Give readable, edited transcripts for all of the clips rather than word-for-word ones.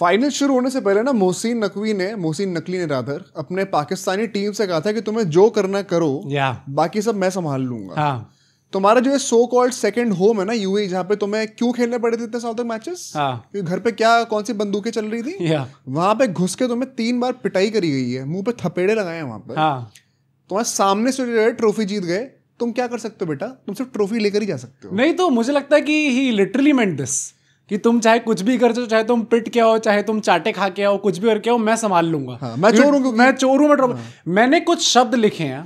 Final शुरू होने से पहले ना मोहसिन नकवी ने रादर अपने पाकिस्तानी टीम से कहा था कि तुम्हें जो करना करो, बाकी सब मैं संभाल लूंगा। तुम्हारा जो है सो कॉल्ड सेकंड होम है ना यूएई, जहाँ पे तुम्हें क्यों खेलने पड़े थे इतने साल तक मैचेस, क्योंकि घर पे क्या कौन सी बंदूकें चल रही थी, वहां पे घुस के तुम्हें 3 बार पिटाई करी गई है, मुंह पे थपेड़े लगाए हैं वहां पर। तुम्हारे सामने से जो है ट्रॉफी जीत गए, तुम क्या कर सकते हो बेटा, तुम सिर्फ ट्रॉफी लेकर ही जा सकते हो। नहीं तो मुझे लगता है कि ही लिटरली मेंट दिस, कि तुम चाहे कुछ भी कर, चाहे तुम पिट के आओ, चाहे तुम चाटे खा के आओ, कुछ भी करके आओ, मैं संभाल लूंगा। मैं चोर हूं। मैंने कुछ शब्द लिखे हैं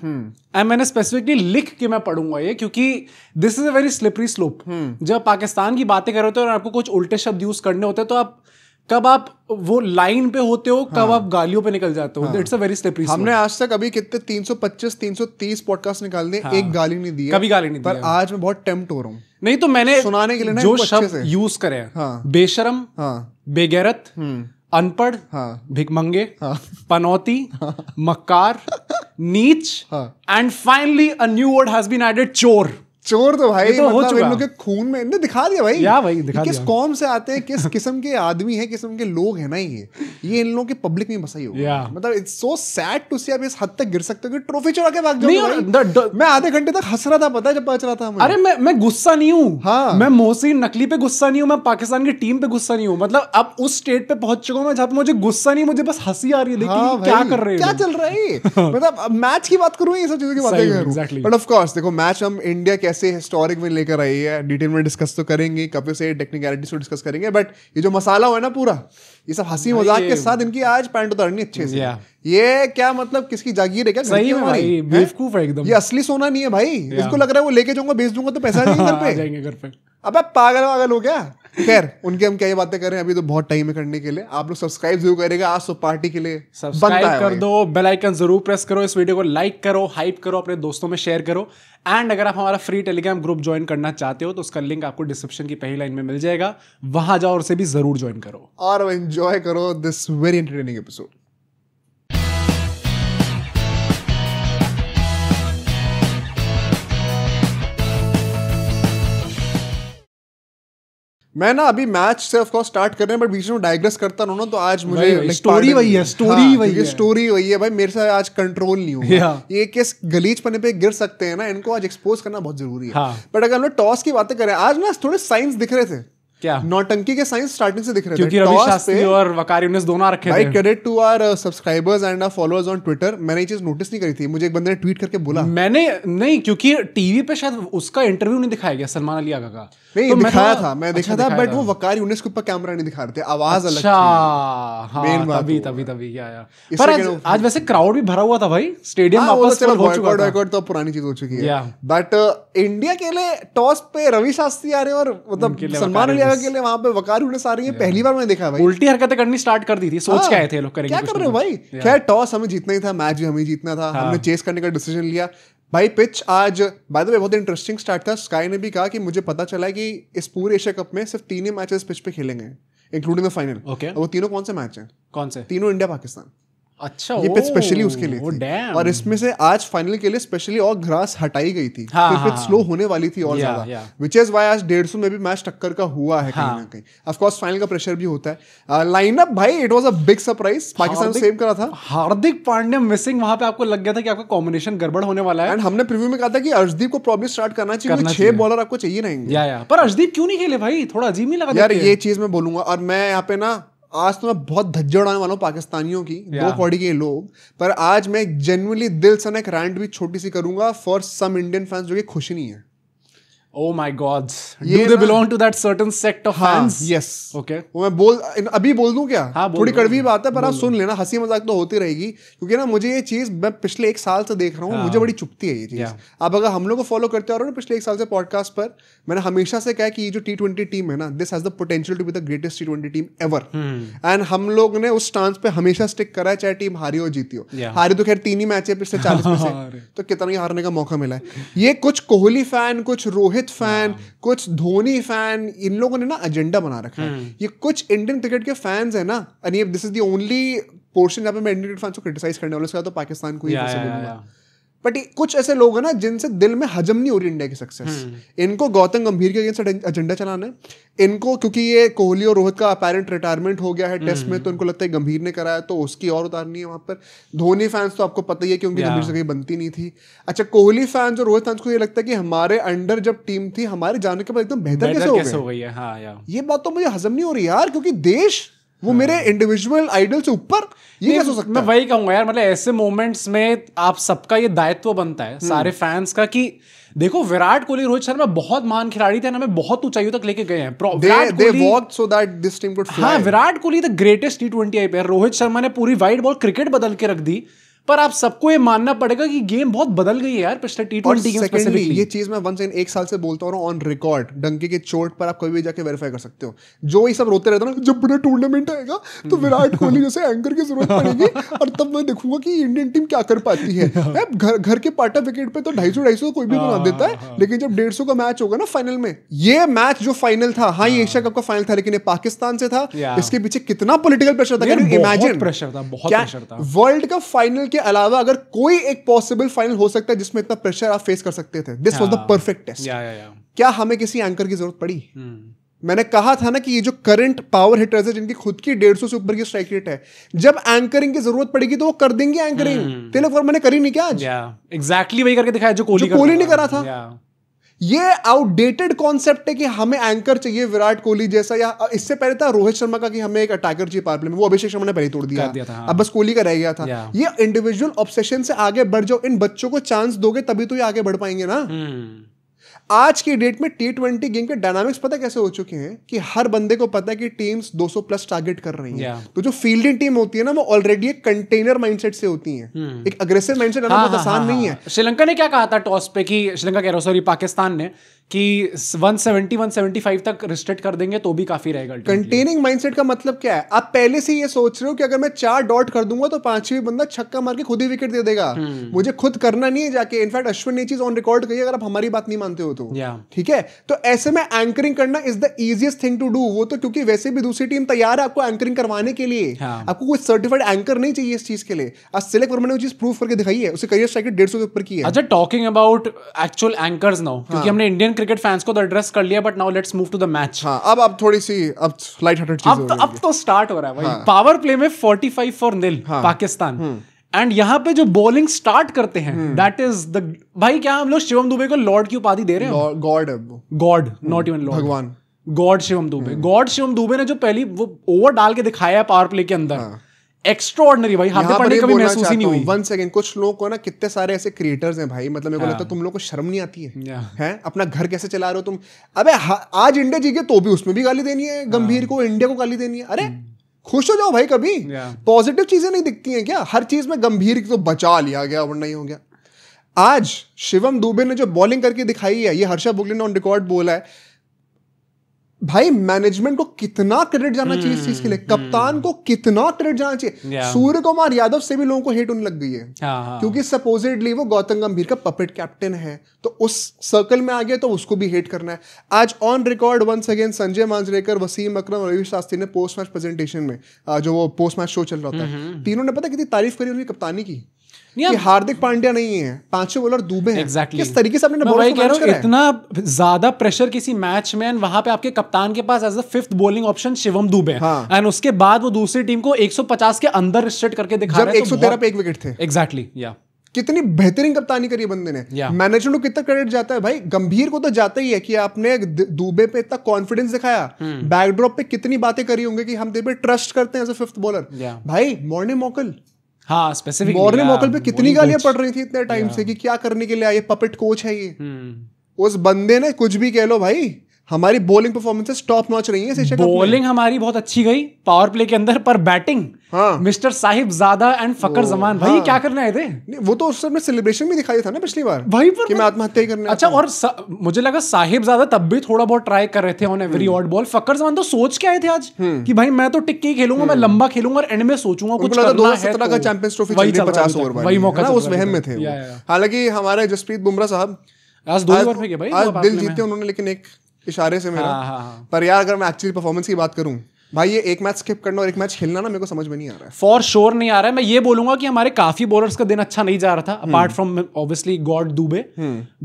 एंड मैंने स्पेसिफिकली लिख के मैं पढ़ूंगा ये, क्योंकि this is a very slippery slope. जब पाकिस्तान की बातें कर रहे होते हो और आपको कुछ उल्टे शब्द यूज करने होते हैं, तो कब आप वो लाइन पे होते हो, कब आप गालियों पे निकल जाते हो। It's a very slippery. हमने आज तक अभी कितने 325-330 पॉडकास्ट निकाल दिए, एक गाली नहीं दी, कभी गाली नहीं दी, पर आज मैं बहुत टेम्प्ट हो रहा हूँ। नहीं तो मैंने सुनाने के लिए जो शब्द यूज करे हैं, बेशरम, बेगैरत, अनपढ़, भिखमंगे, पनौती, मक्कार, नीच, and finally a new word has been added, चोर। चोर तो भाई तो मतलब इन लोग के खून में इन्हें दिखा दिया भाई, दिखा किस कौम से आते हैं, किस किस्म के आदमी हैं, किस्म के लोग हैं ना ये इन लोगों के पब्लिक में बसा ही होगा। मतलब इट्स सो सैड टू सी, आप इस हद तक गिर सकते हो कि ट्रॉफी चुरा के भाग जाओ। मैं आधे घंटे तक हंस रहा था, पता है, जब बच रहा था मुझे। अरे मैं गुस्सा नहीं हूँ, मैं मोहसिन नकवी पे गुस्सा नहीं हूँ, मैं पाकिस्तान की टीम पे गुस्सा नहीं हूँ। मतलब अब उस स्टेट पे पहुंच चुका हूँ मैं जहाँ पे मुझे गुस्सा नहीं, मुझे बस हंसी आ रही है, क्या कर रहे हैं, क्या चल रहा है। मतलब मैच की बात करूँ, ये सब चीजों की बातें करूँ, बट ऑफ कोर्स देखो मैच हम इंडिया कैसे हिस्टोरिक में लेकर आई है, डिटेल में डिस्कस तो करेंगे, कभी से टेक्निकलिटीज को डिस्कस करेंगे, बट ये जो मसाला हो ना पूरा, ये सब हंसी मजाक के साथ इनकी आज पैंट उतारनी अच्छे से। ये क्या मतलब किसकी जागीर है क्या? सही में भाई बेवकूफ है एकदम। ये असली सोना नहीं है भाई, इसको लग रहा है वो लेके जाऊंगा, बेच दूंगा तो पैसा नहीं घर पे। अबे पागल हो क्या? खैर उनके हम क्या ये बातें करें, अभी तो बहुत टाइम है करने के लिए। आप लोग सब्सक्राइब जरूर करेगा, आज तो पार्टी के लिए सब्सक्राइब कर दो, बेल आइकन जरूर प्रेस करो, इस वीडियो को लाइक करो, हाइप करो, अपने दोस्तों में शेयर करो। एंड अगर आप हमारा फ्री टेलीग्राम ग्रुप ज्वाइन करना चाहते हो तो उसका लिंक आपको डिस्क्रिप्शन की पहली लाइन में मिल जाएगा, वहां जाओ और उसे भी जरूर ज्वाइन करो और एंजॉय करो दिस वेरी एंटरटेनिंग एपिसोड। मैं ना अभी मैच से ऑफ कोर्स स्टार्ट कर रहे हैं, बट बीच में डाइग्रेस करता रहूं ना, तो आज मुझे स्टोरी वही है भाई, मेरे से आज कंट्रोल नहीं होगा। ये किस गलीच पने पे गिर सकते हैं ना, इनको आज एक्सपोज करना बहुत जरूरी है। बट अगर हम लोग टॉस की बातें करें, आज ना थोड़े साइंस दिख रहे थे, क्या नौटंकी के साइंस स्टार्टिंग से दिख रहे थे, क्योंकि रवि शास्त्री और वकारी यूनिस दोनों रखे थे। भाई credit to our subscribers and our followers on Twitter, मैंने ये चीज नोटिस नहीं करी थी, मुझे एक बंदे ने ट्वीट करके बोला। मैंने नहीं, क्योंकि टीवी पे शायद उसका इंटरव्यू नहीं दिखाया गया, सलमान अली आगा का नहीं तो दिखाया था, मैं देखा था, बट वो वकारी यूनिस के ऊपर कैमरा नहीं दिखा रहे थे, आवाज अलग थी। तभी क्या पर आज वैसे क्राउड भी भरा हुआ था भाई, स्टेडियम वापस फुल हो चुका था। तो पुरानी चीज हो चुकी है, बट इंडिया के लिए टॉस पे रवि शास्त्री आ रहे हैं और मतलब सलमान अली आगा के लिए वहां पे वकारी यूनिस आ रही है। पहली बार मैंने देखा भाई, उल्टी हरकतें करनी स्टार्ट कर दी थी, सोच के आए थे लोग करेंगे, क्या कर रहे हो भाई। खैर टॉस हमें जीतना ही था, मैच भी हमें जीतना था, हमने चेस करने का डिसीजन लिया भाई। पिच आज बाय द वे बहुत इंटरेस्टिंग स्टार्ट था। स्काई ने भी कहा कि मुझे पता चला कि इस पूरे एशिया कप में सिर्फ 3 ही मैचेस पिच पे खेलेंगे, इंक्लूडिंग द फाइनल। वो तीनों कौन से मैच हैं? कौन से? तीनों इंडिया पाकिस्तान। अच्छा, ये पिच स्पेशली उसके लिए थी, और इसमें से आज फाइनल के लिए स्पेशली और ग्रास हटाई गई थी, पिच स्लो होने वाली थी और ज्यादा, व्हिच इज व्हाई आज 150 में भी मैच टक्कर का हुआ है कहीं ना कहीं। ऑफ कोर्स फाइनल का प्रेशर भी होता है। लाइनअप भाई it was a big surprise, Pakistan save करा था। हार्दिक पांड्या मिसिंग, वहां पे आपको लग गया था कि आपका कॉम्बिनेशन गड़बड़ होने वाला है, एंड हमने प्रीव्यू में कहा था कि अर्शदीप को प्रॉब्लम स्टार्ट करना चाहिए, 6 बॉलर आपको चाहिए रहेंगे। पर अर्शदीप क्यों नहीं खेले भाई, थोड़ा अजीब नहीं लगा यार? ये चीज मैं बोलूंगा, और मैं यहाँ पे ना आज तो मैं बहुत धज्जे उड़ाने वाला हूँ पाकिस्तानियों की, दो कौड़ी के लोग, पर आज मैं जेन्युइनली दिल से एक रैंट भी छोटी सी करूंगा फॉर सम इंडियन फैंस जो कि खुश नहीं है। Oh my God! Do they belong to that certain sect of fans? Yes. Okay. वो मैं अभी बोल दूं क्या? थोड़ी कड़वी बात है, पर आप सुन लेना, हंसी मजाक तो होती रहेगी, क्योंकि ना मुझे ये चीज मैं पिछले 1 साल से देख रहा हूँ, मुझे बड़ी चुभती है ये चीज। अब अगर हम लोग को फॉलो करते आ रहे हो ना पिछले 1 साल से पॉडकास्ट पर, मैंने हमेशा से कहा कि ये जो T20 टीम है ना, this has the potential to be the greatest T20 team ever, and हम लोग ने उस स्टांस पे हमेशा स्टिक करा है, चाहे टीम हारी हो जीती हो। हारी तो खैर 3 ही मैच है पिछले 40 में से, तो कितना ही हारने का मौका मिला है। ये कुछ कोहली फैन, कुछ रोहित फैन, कुछ धोनी फैन, इन लोगों ने ना एजेंडा बना रखा है। ये कुछ इंडियन क्रिकेट के फैंस है ना, and this is the only portion जहाँ पे मैं इंडियन फैंस को क्रिटिसाइज करने वाला, उसका तो पाकिस्तान को ही बोलूंगा। बट कुछ ऐसे लोग हैं ना जिनसे दिल में हजम नहीं हो रही इंडिया की सक्सेस। इनको गौतम गंभीर के अगेंस्ट एजेंडा चलाना है इनको, क्योंकि ये कोहली और रोहित का अपेरेंट रिटायरमेंट हो गया है टेस्ट में, तो इनको लगता है गंभीर ने कराया तो उसकी और उतारनी है वहां पर। धोनी फैंस तो आपको पता ही है कि उनकी गंभीर से कहीं बनती नहीं थी। अच्छा, कोहली फैंस और रोहित फैंस को ये लगता है कि हमारे अंडर जब टीम थी हमारे जाने के बाद एकदम बेहतर कैसे हो गई है। हाँ, ये बात तो मुझे हजम नहीं हो रही यार, क्योंकि देश वो मेरे इंडिविजुअल आइडल से ऊपर, ये कैसे हो सकता है? मैं वही कहूंगा यार, मतलब ऐसे मोमेंट्स में आप सबका ये दायित्व बनता है सारे फैंस का कि देखो विराट कोहली रोहित शर्मा बहुत महान खिलाड़ी थे ना, हमें बहुत ऊंचाइयों तक लेके गए हैं। Virat Kohli the greatest T20 player, Rohit Sharma ने पूरी वाइड बॉल क्रिकेट बदल के रख दी। पर आप सबको ये मानना पड़ेगा कि गेम बहुत बदल गई है यार पिछले T20 गेम स्पेसिफिकली। ये चीज मैं एक साल से बोलता हूँ ऑन रिकॉर्ड, डंके के चोट पर आप कभी भी जाके वेरीफाई कर सकते हो। जो ये सब रोते रहते ना, जब बड़ा टूर्नामेंट आएगा तो विराट कोहली जैसे एंकर की जरूरत पड़ेगी और तब मैं देखूंगा कि इंडियन टीम क्या कर पाती है। घर के पाटा विकेट पे तो 250 कोई भी बना देता है, लेकिन जब 150 का मैच होगा ना फाइनल में, ये मैच जो फाइनल था, हाँ ये एशिया कप का फाइनल था, लेकिन ये पाकिस्तान से था। इसके पीछे कितना पॉलिटिकल प्रेशर था, इमेजिन प्रेशर था, बहुत प्रेशर था। वर्ल्ड कप फाइनल के अलावा अगर कोई एक पॉसिबल फाइनल हो सकता है जिसमें इतना प्रेशर आप फेस कर सकते थे, this was the perfect test. क्या हमें किसी एंकर की जरूरत पड़ी? मैंने कहा था ना कि ये जो करंट पावर हिटर्स है जिनकी खुद की 150 से ऊपर की स्ट्राइक रेट है, जब एंकरिंग की जरूरत पड़ेगी तो वो कर देंगे एंकरिंग। तिलक वर्मा ने करी नहीं क्या आज? एग्जैक्टली वही करके दिखाया जो कोहली ने करा था। ये आउटडेटेड कॉन्सेप्ट है कि हमें एंकर चाहिए विराट कोहली जैसा, या इससे पहले था रोहित शर्मा का कि हमें एक अटैकर चाहिए पावर प्ले में, वो अभिषेक शर्मा ने पहले तोड़ दिया था। हाँ। अब बस कोहली का रह गया था। ये इंडिविजुअल ऑब्सेशन से आगे बढ़ जाओ, इन बच्चों को चांस दोगे तभी तो ये आगे बढ़ पाएंगे ना। आज की डेट में T20 गेम के डायनामिक्स पता कैसे हो चुके हैं कि हर बंदे को पता है कि टीम्स 200 प्लस टारगेट कर रही हैं। तो जो फील्डिंग टीम होती है ना, वो ऑलरेडी एक कंटेनर माइंडसेट से होती है। एक अग्रेसिव माइंडसेट आना बहुत आसान नहीं है। श्रीलंका ने क्या कहा था टॉस पे कि श्रीलंका कह रहा हूं, सॉरी पाकिस्तान ने, कि 170-175 तक रिस्ट्रिक्ट कर देंगे तो भी काफी रहेगा। कंटेनिंग माइंडसेट का मतलब क्या है? आप पहले से ये सोच रहे हो कि अगर मैं 4 डॉट कर दूंगा तो 5वें बंदा छक्का मार के खुद ही विकेट दे देगा, मुझे खुद करना नहीं है जाके। इनफैक्ट अश्विन ने चीज ऑन रिकॉर्ड कही, अगर आप हमारी बात नहीं मानते हो तो ठीक है। तो ऐसे में एंकरिंग करना is the easiest thing to do. वो तो क्योंकि वैसे भी दूसरी टीम तैयार है आपको एंकरिंग करवाने के लिए। आपको कोई सर्टिफाइड एंकर नहीं चाहिए इस चीज के लिए। आज तिलक वर्मा ने वो चीज प्रूव करके दिखाई है, उसकी करियर स्ट्राइक रेट 150 के ऊपर की है। अच्छा, talking about actual anchors now, क्योंकि हमने इंडियन क्रिकेट फैंस को तो एड्रेस कर लिया, but now let's move to the match. हाँ, अब थोड़ी सी लाइट हार्टेड चीज हो रही है। अब तो स्टार्ट हो रहा है भाई। पावर प्ले में 45-0 पाकिस्तान, एंड यहाँ पे जो बॉलिंग स्टार्ट करते हैं दैट इज द भाई, क्या हम लोग शिवम दुबे को लॉर्ड की उपाधि दे रहे हैं? गॉड है वो, गॉड, नॉट इवन लॉर्ड, भगवान। गॉड शिवम दुबे, गॉड शिवम दुबे ने जो पहली वो ओवर डाल के दिखाया है पावर प्ले के अंदर, एक्स्ट्राऑर्डिनरी भाई। हाथ पड़ने कभी महसूस ही नहीं हुई। 1 सेकंड, कुछ लोगों को ना, कितने सारे ऐसे क्रिएटर्स हैं भाई, मतलब मेरे को लगता है तुम लोगों को शर्म नहीं आती है हैं? अपना घर कैसे चला रहे हो तुम? अबे आज इंडिया जीते तो भी उसमें भी गाली देनी है गंभीर को, इंडिया को गाली देनी है। अरे खुश हो जाओ भाई, कभी पॉजिटिव चीजें नहीं दिखती हैं क्या? हर चीज में गंभीर तो बचा लिया गया वरना ही हो गया। आज शिवम दुबे ने जो बॉलिंग करके दिखाई है, ये हर्षा बुगले ने ऑन रिकॉर्ड बोला है भाई, मैनेजमेंट को कितना क्रेडिट जाना चाहिए इस चीज के लिए, कप्तान को कितना क्रेडिट जाना चाहिए। सूर्य कुमार यादव से भी लोगों को हेट होने लग गई है, क्योंकि सपोजिटली वो गौतम गंभीर का पपेट कैप्टन है, तो उस सर्कल में आ गया तो उसको भी हेट करना है। आज on record once again Sanjay Manjrekar, Wasim Akram और रवि शास्त्री ने पोस्ट मैच प्रेजेंटेशन में, जो वो पोस्ट मैच शो चल रहा था, तीनों ने पता कितनी तारीफ करी उनकी कप्तानी की, कि हार्दिक पांड्या नहीं है, 5 बॉलर दुबे हैं। Exactly. किस तरीके से आपने बॉलर को मैनेज करा है? इतना ज्यादा प्रेशर किसी मैच में, एंड वहां पे आपके कप्तान के पास as a 5th bowling option Shivam Dube, and उसके बाद वो दूसरी टीम को 150 के अंदर रिस्ट्रिक्ट करके दिखा रहे हैं, जब 113 पे 1 विकेट थे। एग्जैक्टली, कितनी बेहतरीन कप्तानी करी बंदे ने। मैनेजमेंट को कितना क्रेडिट जाता है भाई? गंभीर को तो जाता ही है कि आपने दुबे पे इतना कॉन्फिडेंस दिखाया, बैकड्रॉप पे कितनी बातें करी होंगे कि हम तेरे पे ट्रस्ट करते हैं एज अ 5th बॉलर। भाई मॉर्निंग मॉकल, हाँ स्पेसिफिकली मॉर्निंग मॉकल पे कितनी गालियां पड़ रही थी इतने टाइम से कि क्या करने के लिए आए, पपेट कोच है ये। उस बंदे ने कुछ भी कह लो भाई, हमारी बॉलिंग परफॉर्मेंसेस टॉप नॉच रही है। बॉलिंग हमारी बहुत अच्छी गई पावर प्ले के अंदर, पर batting mister Sahibzada and Fakhar Zaman भाई क्या करने आए थे? वो तो उस समय सेलिब्रेशन भी दिखाया था ना पिछली बार भाई, कि मैं आत्महत्या करने। अच्छा, और मुझे लगा साहिबजादा तब भी थोड़ा बहुत ट्राई कर रहे थे on every odd ball. Fakhar Zaman तो सोच के आए थे आज कि भाई मैं तो टिक के खेलूंगा, मैं लंबा खेलूंगा और एंड में सोचूंगा कुछ करना है। 2017 का चैंपियंस ट्रॉफी 50 ओवर वही मौका उस वहम में थे। हालांकि हमारे जसप्रीत बुमराह साहब आज 2 ओवर फेंके भाई, आज दिल जीते उन्होंने, लेकिन एक इशारे से मेरा। पर यार अगर मैं एक्चुअली परफॉर्मेंस की बात करूं, भाई ये एक मैच स्किप करना और एक मैच खेलना ना मेरे को समझ में नहीं आ रहा है। फॉर श्योर नहीं आ रहा है। मैं ये बोलूंगा कि हमारे काफी बॉलर्स का दिन अच्छा नहीं जा रहा था, apart from obviously God Dubey,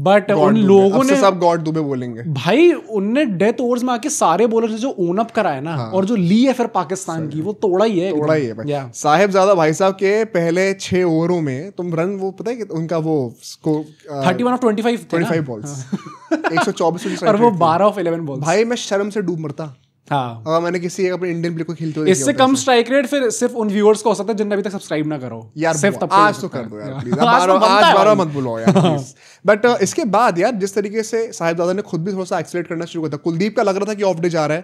but उन लोगों ने सब गॉड दुबे बोलेंगे भाई, उनने डेथ ओवर्स में आके सारे बॉलर्स जो ओन अप कराए ना, और जो ली है फिर पाकिस्तान की, वो तोड़ा ही है भाई। साहिबजादा भाई साहब के पहले 6 ओवरों में तुम रन, वो पता है कि उनका वो 31 ऑफ 25 बॉल्स 124 और वो 12 ऑफ 11 बॉल्स। भाई मैं शर्म से डूब मरता हाँ, अगर मैंने किसी अपने इंडियन प्लेयर को खेलते हुए इससे कम स्ट्राइक रेट फिर सिर्फ उन व्यूअर्स को हो सकता है जिनने अभी तक सब्सक्राइब ना करो यार। सिर्फ आज तो कर दो यार प्लीज, आज 12 मत बुलाओ यार प्लीज। बट इसके बाद यार जिस तरीके से साहिबजादा ने खुद भी थोड़ा सा एक्सीलरेट करना शुरू किया था, कुलदीप का लग रहा था कि ऑफ डे जा रहा है,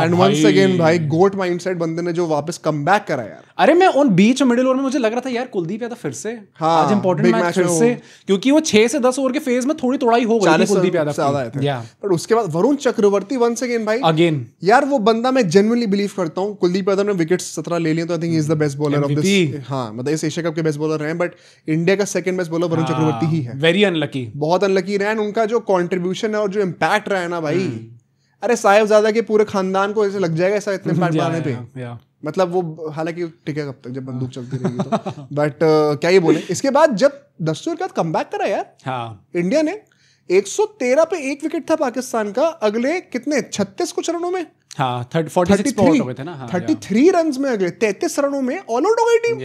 एंड वंस अगेन भाई गोट माइंडसेट बंदे ने जो वापस कमबैक करा यार। अरे मैं उन बीच मिडिल ओवर में मुझे लग रहा था यार कुलदीप यादव फिर से आज इंपॉर्टेंट मैच फिर से, क्योंकि वो 6 से 10 ओवर के फेज में थोड़ी तोड़ाई हो गई थी कुलदीप यादव की। बट उसके बाद वरुण चक्रवर्ती वंस अगेन भाई अगेन यार, वो बंदा मैं जेन्युइनली बिलीव करता हूं, कुलदीप यादव ने विकेट्स 17 ले लिए तो I think he is the best bowler of this. हां मतलब इस एशिया कप के बेस्ट बॉलर रहे हैं, बट इंडिया का second best bowler Varun Chakravarthy ही है। वेरी अनलकी, बहुत अनलकी रहे। उनका जो कंट्रीब्यूशन है और जो इम्पैक्ट रहा है ना भाई, अरे साहिबजादा के पूरे खानदान को ऐसे लग जाएगा ऐसा इतने इम्पैक्ट बनाने पे। मतलब वो हालांकि टिकेगा कब तक जब बंदूक चलती रहेगी तो, बट क्या ये बोले। इसके बाद जब दस्तूर के बाद कमबैक करा यार इंडिया ने, 113 पे 1 विकेट था पाकिस्तान का, अगले कितने 36 कुछ रनों में 33 रन में अगले 33 रनों में ऑल आउट हो गई टीम।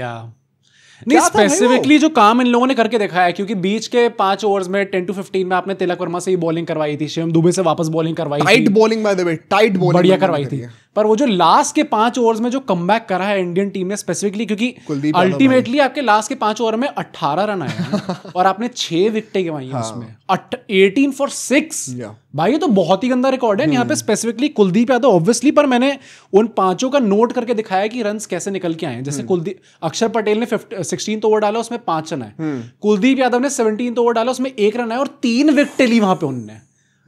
नहीं स्पेसिफिकली जो काम इन लोगों ने करके दिखाया है, क्योंकि बीच के 5 ओवर्स में 10 to 15 में आपने तिलक वर्मा से ही बॉलिंग करवाई थी, शिवम दुबे से वापस बॉलिंग करवाई थी, tight bowling by the way, tight bowling बढ़िया करवाई थी। पर वो जो लास्ट के 5 ओवर्स में जो कमबैक करा है इंडियन टीम ने स्पेसिफिकली, क्योंकि अल्टीमेटली आपके लास्ट के 5 ओवर में 18 रन आए और आपने 6 विकेटें गंवाई हैं उसमें, 18 for 6 भाई, ये तो बहुत ही गंदा रिकॉर्ड है। यहाँ पे स्पेसिफिकली कुलदीप यादव ऑब्वियसली, पर मैंने उन 5 का नोट करके दिखाया कि रन्स कैसे निकल के आए। जैसे कुलदीप, अक्षर पटेल ने 16th ओवर डाला, उसमें 5 रन आए, कुलदीप यादव ने 17th ओवर डाला, उसमें 1 रन आया और 3 विकेटें ली वहां पे उन्होंने।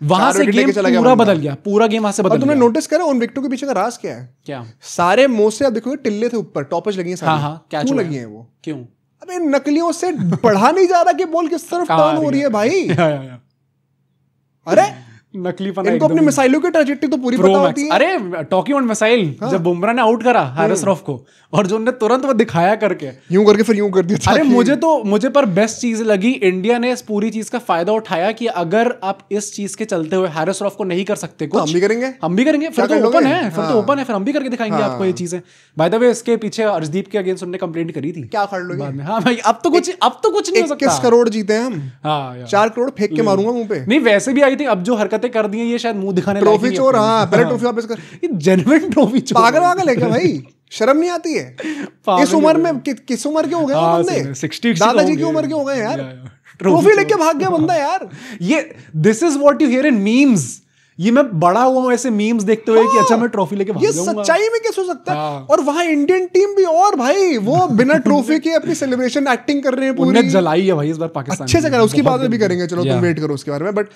वहां से गेम पूरा बदल गया, पूरा गेम वहां से बदल गया। तुमने नोटिस करा उन विकेटों के पीछे का राज क्या है? क्या? सारे मोस्टली आप देखोगे टिल्ले थे ऊपर, टॉपर्स लगी हैं सारी। हाँ, क्यों लगी हैं वो? क्यों? अबे नकलियों से पढ़ा नहीं जा रहा कि बॉल किस तरफ टर्न हो रही है भाई। अरे नकलीपना, इनको अपनी मिसाइलों की ट्रैजेक्टरी तो पूरी पता होती है। अरे टॉकिंग ऑन मिसाइल, जब बुमराह ने आउट करा हारिस रॉफ को और जो उन्होंने तुरंत वो दिखाया करके यूं करके फिर यूं कर दिया। अरे मुझे पर बेस्ट चीज लगी, इंडिया ने इस पूरी चीज का फायदा उठाया कि अगर आप इस चीज के चलते हुए हारिस रॉफ को नहीं कर सकते कुछ, हम भी करेंगे फिर तो ओपन है, फिर हम भी करके दिखाएंगे आपको ये चीजें। बाय द वे इसके पीछे अर्शदीप के अगेंस्ट उन्होंने कंप्लेंट करी थी, क्या कर लोगे? हाँ भाई अब तो कुछ नहीं हो सकता। 21 करोड़ जीते हम, 4 करोड़ फेंक के मारूंगा मुंह पे। नहीं वैसे भी आई थी, अब जो हरकतें कर दी है ये शायद मुंह दिखाने ट्रॉफी चोर। हाँ पहले ट्रॉफी वापस कर, ये जेन्युइन ट्रॉफी चोर, पागल है क्या भाई? शर्म नहीं आती है? इस उम्र में किस उम्र के हो गए बंदे? 60 दादाजी की उम्र के हो गए यार, ट्रॉफी लेके भाग गया बंदा यार। ये this is what you here in memes. ये मैं बड़ा हुआ हूं ऐसे मीम्स देखते हुए कि अच्छा मैं ट्रॉफी लेके भाग जाऊंगा। ये सच्चाई में कैसे हो सकता है? और वहां इंडियन टीम भी, और भाई वो बिना ट्रॉफी के अपनी सेलिब्रेशन एक्टिंग कर रहे हैं पूरी। उन्हें जलाई है भाई इस बार पाकिस्तान, अच्छे से करा, उसकी बात भी करेंगे, चलो तुम वेट करो उसके बारे में। But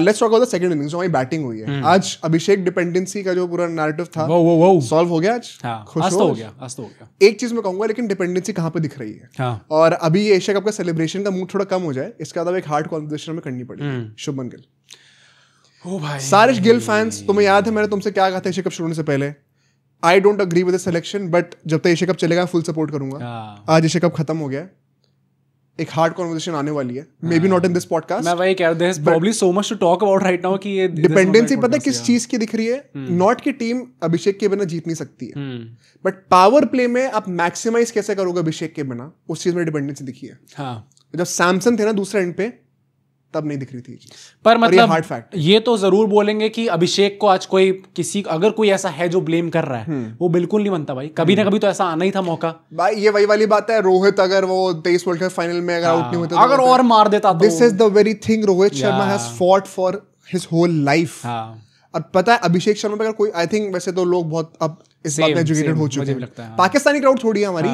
let's talk about the second innings, जो हमारी बैटिंग हुई है आज। अभिषेक डिपेंडेंसी का जो पूरा नैरेटिव था वो सॉल्व हो गया आज। आज तो हो गया। एक चीज मैं कहूंगा, लेकिन डिपेंडेंसी कहां पे दिख रही है, और अभी एशिया कप का सेलिब्रेशन का मूड थोड़ा कम हो जाए, इसके अलावा एक हार्ड कॉन्वर्सेशन में करनी पड़ेगी। शुभमन गिल, सारिश गिल फैंस, तुम्हें याद है मैंने तुमसे क्या कहा था एशिया कप शुरू होने से पहले? I don't agree with the selection, but जब तक एशिया कप चलेगा फुल सपोर्ट करूंगा। आज एशिया कप खत्म हो गया, एक हार्ड कॉन्वर्सेशन आने वाली है, may be not in this podcast. मैं वही कह रहा हूं, probably so much to talk about right now कि ये डिपेंडेंसी पता है किस चीज की दिख रही है? नॉट की टीम अभिषेक के बिना जीत नहीं सकती है, बट पावर प्ले में आप मैक्सिमाइज कैसे करोगे अभिषेक के बिना, उस चीज में डिपेंडेंसी दिखी है। जब सैमसन थे ना दूसरे एंड पे, तब नहीं दिख रही थी। पर मतलब हार्ड फैक्ट ये तो जरूर बोलेंगे कि अभिषेक को आज अगर कोई ऐसा है जो ब्लेम कर रहा है, वो बिल्कुल नहीं बनता भाई। कभी ना कभी तो ऐसा आना ही था मौका भाई। ये वही वाली बात है, रोहित अगर वो 23 वर्ल्ड कप फाइनल में अगर आउट नहीं होते, अगर और मार देता, this is the very thing Rohit Sharma has fought for his whole life. और पता है अभिषेक शर्मा पे अगर कोई, आई थिंक वैसे तो लोग बहुत अब इस बात में एजुकेटेड हो चुके हैं। पाकिस्तानी क्राउड थोड़ी है हमारी,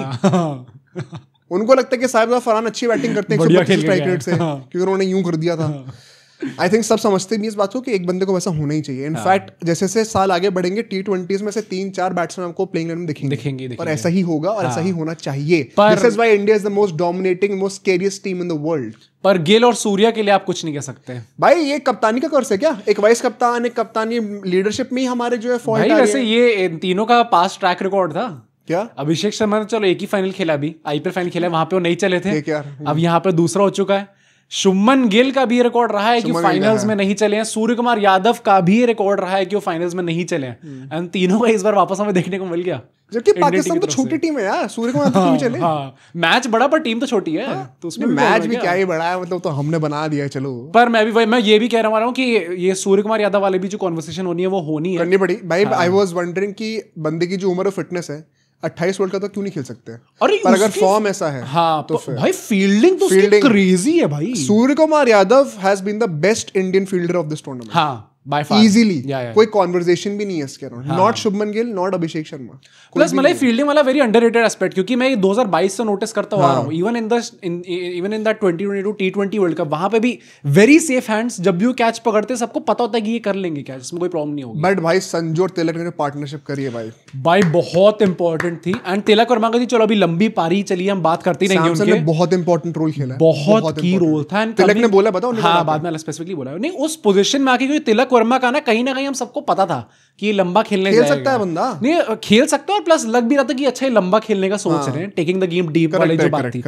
उनको लगता है कि साहिबजादा फरहान अच्छी बैटिंग करते हैं 125 स्ट्राइक रेट से, क्योंकि उन्होंने यूं कर दिया था। आई थिंक सब समझते भी इस बात को कि एक बंदे को वैसा होना ही चाहिए. इनफैक्ट जैसे जैसे साल आगे बढ़ेंगे T20s में से 3-4 बैट्समैन हमको प्लेइंग इलेवन में दिखेंगे. पर ऐसा ही होगा और ऐसा ही होना चाहिए. This is why India is the most dominating, most scariest team in the world. पर गिल और सूर्या के लिए आप कुछ नहीं कह सकते भाई. ये कप्तानी का कर्स है क्या? एक वाइस कप्तान, एक कप्तानी लीडरशिप में ही हमारे जो है फॉल्ट. वैसे ये तीनों का पास्ट ट्रैक रिकॉर्ड था क्या? अभिषेक शर्मा ने चलो एक ही फाइनल खेला, अभी IPL फाइनल खेला, वहां पे वो नहीं चले थे. अब यहाँ पे दूसरा हो चुका है. शुभमन गिल का भी रिकॉर्ड रहा है कि फाइनल्स में नहीं चले हैं. सूर्य कुमार यादव का भी रिकॉर्ड रहा है कि वो फाइनल्स में नहीं चले हैं. एंड तीनों का इस बार वापस हमें देखने को मिल गया. जबकि पाकिस्तान तो छोटी टीम है यार. सूर्य कुमार तो भी चले. मैच बड़ा पर टीम तो छोटी है. तो उसमें मैच भी क्या ही बड़ा है, मतलब तो हमने बना दिया. चलो पर मैं ये भी कह रहा हूँ कि ये सूर्य कुमार यादव वाले भी जो कॉन्वर्सेशन होनी है वो होनी है, करनी पड़ी भाई. आई वाज वंडरिंग कि बंदे की जो उम्र और फिटनेस है 28 वर्ल्ड का तो क्यों नहीं खेल सकते. पर अगर फॉर्म ऐसा है तो फिर भाई फील्डिंग तो क्रेजी है भाई. Surya Kumar Yadav has been the best Indian fielder of this tournament. हाँ by far. Easily. कोई कॉन्वर्सेशन भी नहीं है इसके around. Not Shubman Gill, not Abhishek Sharma. Plus मतलब फील्डिंग वाला वेरी अंडररेटेड एस्पेक्ट, क्योंकि मैं 2022 से नोटिस करता हुआ रहा हूँ. Even in the 2022 T20 world cup, वहां पे भी वेरी सेफ हैंड्स. जब भी वो कैच पकड़ते सबको पता होता है कि ये कर लेंगे कैच, इसमें कोई प्रॉब्लम नहीं होगी. बट भाई संजू और तिलक ने पार्टनरशिप करी है भाई बहुत इंपॉर्टेंट थी. एंड तिलक वर्मा का चलो अभी लंबी पारी चली, हम बात करते रहेंगे उनके. बहुत इंपॉर्टेंट रोल खेला, बहुत की रोल था. तिलक ने बोला, बताओ. हाँ बाद में स्पेसिफिकली बोला नहीं उस पोजीशन में आके, क्योंकि तिलक वर्मा का ना कहीं ना कहीं हम सबको पता था कि ये लंबा खेल सकता है बंदा. नहीं खेल सकता है, और प्लस लग भी रहा था कि अच्छा ये लंबा खेलने का सोच रहे हैं. टेकिंग द गेम डीप वाली जो बात थी,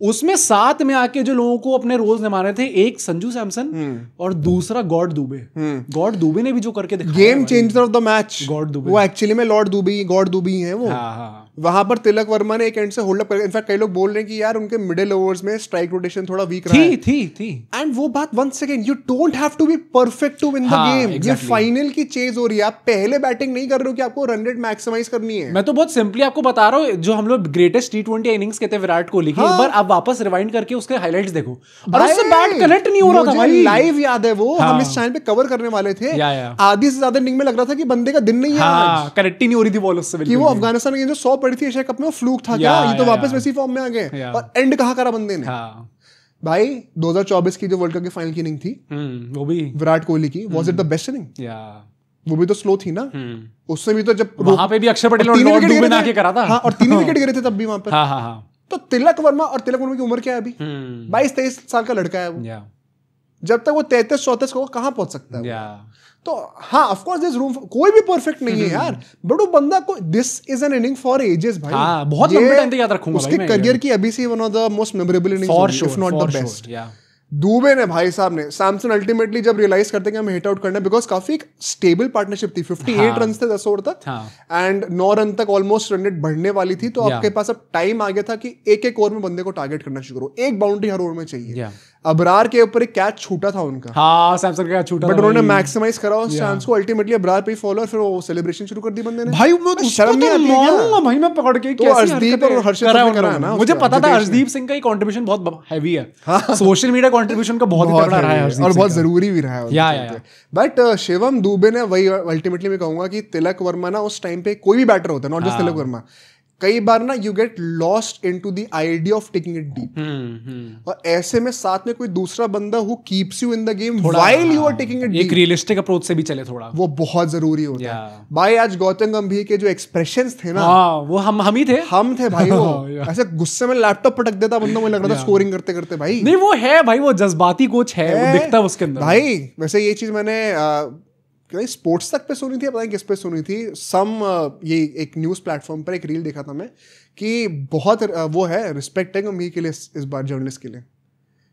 उसमें साथ में आके जो लोगों को अपने रोल्स निभाने थे, एक संजू सैमसन और दूसरा गॉड दुबे. गॉड दुबे ने भी जो करके दिखाया, game changer of the match. God Dubey वो एक्चुअली में लॉर्ड दुबे, गॉड दुबे है वो. वहां पर तिलक वर्मा ने एक एंड से होल्ड अप कर. इनफैक्ट कई लोग बोल रहे हैं कि यार उनके मिडिल ओवर्स में स्ट्राइक रोटेशन थोड़ा वीक रहा है. थी. एंड वो बात once again, you don't have to be perfect to win the game. ये फाइनल की चेज हो रही है. आप पहले बैटिंग नहीं कर रहे हो कि आपको रन रेट मैक्सिमाइज करनी है. मैं तो बहुत सिंपली आपको बता रहा हूँ, जो हम लोग ग्रेटेस्ट T20 इनिंग्स कहते हैं विराट कोहली की, एक बार आप वापस रिवाइंड करके उसके हाइलाइट्स देखो, और उससे बैट कनेक्ट नहीं हो रहा था भाई. लाइव याद है वो, हम इस चैनल पे कवर करने वाले थे. आधी से ज्यादा इनिंग में लग रहा था कि बंदे का दिन नहीं है आज. कनेक्ट ही नहीं हो रही थी बॉल उससे. कि वो अफगानिस्तान की जो 100 पड़ी थी एशिया कप में, वो फ्लूक था क्या? ये तो वापस वैसी फॉर्म में आ गए. और एंड कहाँ करा बंदे ने भाई. 2024 की जो वर्ल्ड कप की फाइनल की इनिंग थी, वो भी विराट कोहली की, was it the best inning? वो भी तो स्लो थी ना. उससे भी तो जब वहां पे भी अक्षर पटेल और लॉर्ड दुबे ने आके करा था. हाँ, और 3 विकेट गिरे थे तब भी वहां पर. तो तिलक वर्मा की उम्र क्या है अभी? 22-23 साल का लड़का है वो. जब तक वो 33-34 को कहां पहुंच सकता है. तो हाँ, of course there is room. कोई भी परफेक्ट नहीं है यार, बट वो बंदा को, this is an inning for ages भाई. बहुत लंबे टाइम तक याद रखूंगा उसके करियर की अभी से one of the most memorable innings, if not the best. Dubey ने, भाई साहब ने, सैमसन अल्टीमेटली जब रियलाइज करते कि हमें हिट आउट करना है, बिकॉज काफी एक स्टेबल पार्टनरशिप थी. 58 रन थे 10 ओवर तक, एंड 9 रन तक ऑलमोस्ट रन रेट बढ़ने वाली थी. तो आपके पास अब टाइम आ गया था कि एक ओवर में बंदे को टारगेट करना शुरू करो. एक बाउंड्री हर ओवर में चाहिए. अबरार के ऊपर एक कैच छूटा था उनका. हाँ, सैमसन का कैच छूटा, बट उन्होंने मैक्सिमाइज करा उस चांस को. अल्टीमेटली अबरार पे फॉलो, और फिर वो सेलिब्रेशन शुरू कर दी बंदे ने. भाई मैं शर्म नहीं आती भाई, मैं पकड़ के तो अर्शदीप और हर्षित ने करा है ना. मुझे पता था अर्शदीप सिंह का कंट्रीब्यूशन बहुत हैवी है. सोशल मीडिया कंट्रीब्यूशन का बहुत तगड़ा रहा है और बहुत जरूरी भी रहा है. बट शिवम दुबे ने वही अल्टीमेटली मैं कहूंगा कि तिलक वर्मा ना उस टाइम पे, कोई भी बैटर होता है, नॉट जस्ट तिलक वर्मा, कई बार ना you get lost into the idea of taking it deep. और ऐसे में साथ में कोई दूसरा बंदा who keeps you in the game while you are taking it deep, एक रियलिस्टिक अप्रोच से भी चले थोड़ा, वो बहुत जरूरी होता है भाई. आज गौतम गंभीर के जो एक्सप्रेशंस थे ना, वो हम ही थे भाई. वो ऐसे गुस्से में लैपटॉप पटक देता बंदा, मुझे लग रहा था स्कोरिंग करते करते. भाई नहीं, वो है भाई, वो जज्बाती कोच है, वो दिखता है उसके अंदर भाई. वैसे ये चीज मैंने स्पोर्ट्स तक पे सुनी थी, पता नहीं किस पे सुनी थी. ये एक न्यूज़ प्लेटफॉर्म पर एक रील देखा था मैं, कि बहुत वो है, रिस्पेक्ट है गंभीर के लिए इस बार, जर्नलिस्ट के लिए.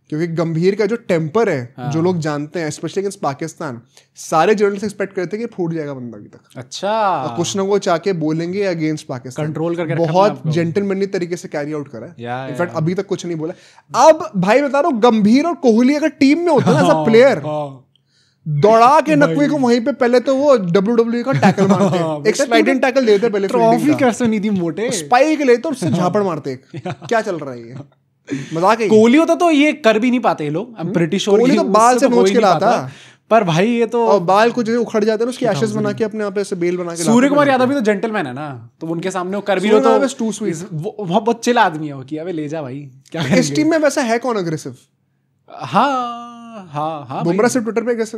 क्योंकि गंभीर का जो टेम्पर है, जो लोग जानते हैं, स्पेशली अगेंस्ट पाकिस्तान, सारे जर्नलिस्ट एक्सपेक्ट करते हैं कि फूट जाएगा बंदा अभी तक. अच्छा, कुछ ना कुछ आके बोलेंगे अगेंस्ट पाकिस्तान. कंट्रोल करके बहुत जेंटलमैनली तरीके से कैरी आउट करा है. इनफैक्ट अभी तक कुछ नहीं बोला. अब भाई बता रहा हूँ, गंभीर और कोहली अगर टीम में होता है ना, प्लेयर दौड़ा के नकवी को वहीं पे पहले तो वो WWE का टैकल मारते हैं. एक स्लाइडिंग टैकल देते पहले, ट्रॉफी कैसे नहीं थी मोटे, स्पाइक लेते और उससे झापड़ मारते. क्या चल रहा है ये, मजाक है. कोहली होता तो ये कर भी नहीं पाते लोग. I am pretty sure. Kohli तो बाल से नोच के लाता, पर भाई ये तो, और बाल कुछ उखड़ जाते हैं, उसकी एशेस बना के अपने आप ऐसे बेल बना के. सूर्य कुमार यादव भी तो जेंटलमैन है ना, तो उनके सामने वो कर भी लो तो वो बहुत चिल आदमी है वो, कि अबे ले जा भाई, क्या इस टीम में वैसा है कौन अग्रेसिव? हाँ हाँ बुमराह सिर्फ ट्विटर पे कैसे